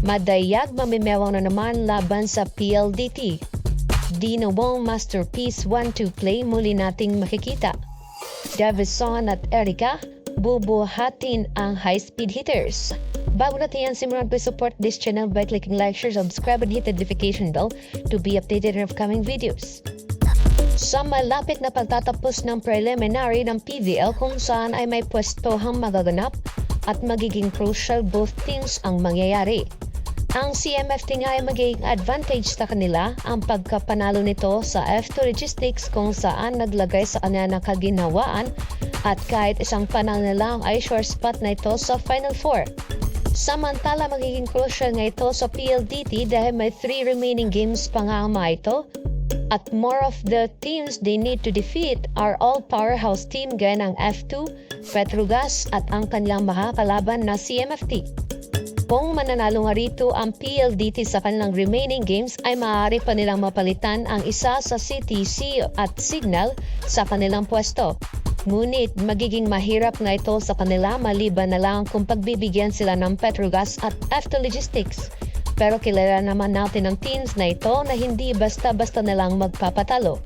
Madayag mamimewang na naman laban sa PLDT. Dinawong masterpiece 1-2 play muli nating makikita. Davison at Erica bubuhatin ang high-speed hitters. Bago natin yan, simulan po support this channel by clicking like, share, subscribe, and hit the notification bell to be updated on upcoming videos. Sa malapit na pagtatapos ng preliminary ng PVL kung saan ay may pwestohang magaganap at magiging crucial both teams ang mangyayari. Ang CMFT nga ay magiging advantage sa kanila ang pagkapanalo nito sa F2 Logistics kung saan naglagay sa kanya ng kaginhawaan at kahit isang panalo na lang ay sure spot na ito sa Final Four. Samantala magiging crucial nga ito sa PLDT dahil may 3 remaining games pa nga ang ito at more of the teams they need to defeat are all powerhouse team gaya ng F2, Petrogas at ang kanilang makakalaban na CMFT. Kung mananalo nga rito ang PLDT sa kanilang remaining games ay maaari pa nilang mapalitan ang isa sa CTC at Signal sa kanilang pwesto. Ngunit magiging mahirap nga ito sa kanila maliban na lang kung pagbibigyan sila ng Petrogas at F2 Logistics. Pero kilala naman natin ang teams na ito na hindi basta-basta nilang magpapatalo.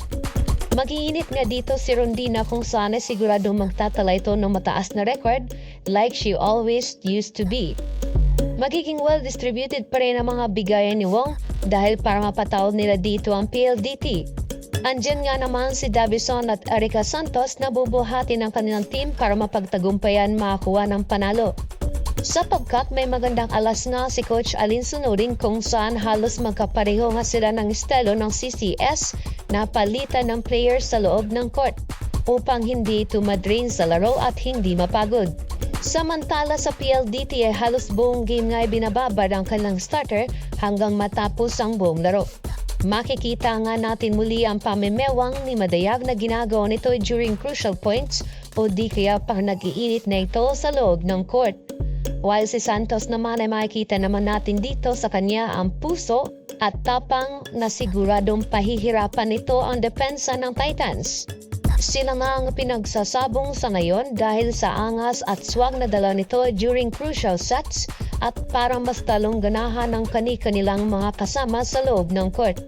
Mag-iinit nga dito si Rondina kung saan ay siguradong magtatala ito ng mataas na record like she always used to be. Magiging well-distributed pa rin ang mga bigayan ni Wong dahil para mapatawad nila dito ang PLDT. Andyan nga naman si Davison at Erica Santos na bubuhati ng kanilang team para mapagtagumpayan makakuha ng panalo. Sapagkat may magandang alas nga si Coach Alin Sunodin kung saan halos magkapareho nga sila ng estilo ng CCS na palitan ng players sa loob ng court upang hindi ito madrain sa laro at hindi mapagod. Samantala sa PLDT ay halos buong game nga ay binababad ang kanilang starter hanggang matapos ang buong laro. Makikita nga natin muli ang pamimewang ni Madayag na ginagawa nito during crucial points o di kaya pang nag-iinit na ito sa loob ng court. While si Santos naman ay makikita naman natin dito sa kanya ang puso at tapang na siguradong pahihirapan nito ang depensa ng Titans. Sila nga ang pinagsasabong sa ngayon dahil sa angas at swag na dala nito during crucial sets at para mas talong ganahan ng kani-kanilang mga kasama sa loob ng court.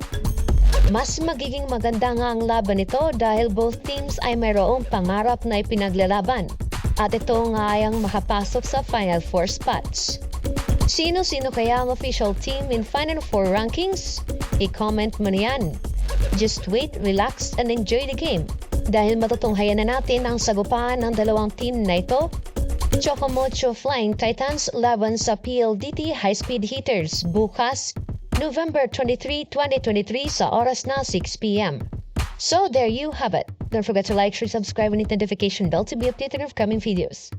Mas magiging maganda nga ang laban nito dahil both teams ay mayroong pangarap na ipinaglalaban at ito nga ay ang makapasok sa Final Four spots. Sino-sino kaya ang official team in Final Four rankings? I-comment mo niyan. Just wait, relax, and enjoy the game. Dahil matutunghayan na natin ang sagupan ng dalawang team na ito, Chocomocho Flying Titans laban sa PLDT High Speed Hitters bukas, November 23, 2023 sa oras na 6 p.m. So there you have it. Don't forget to like, share, subscribe, and hit the notification bell to be updated on upcoming videos.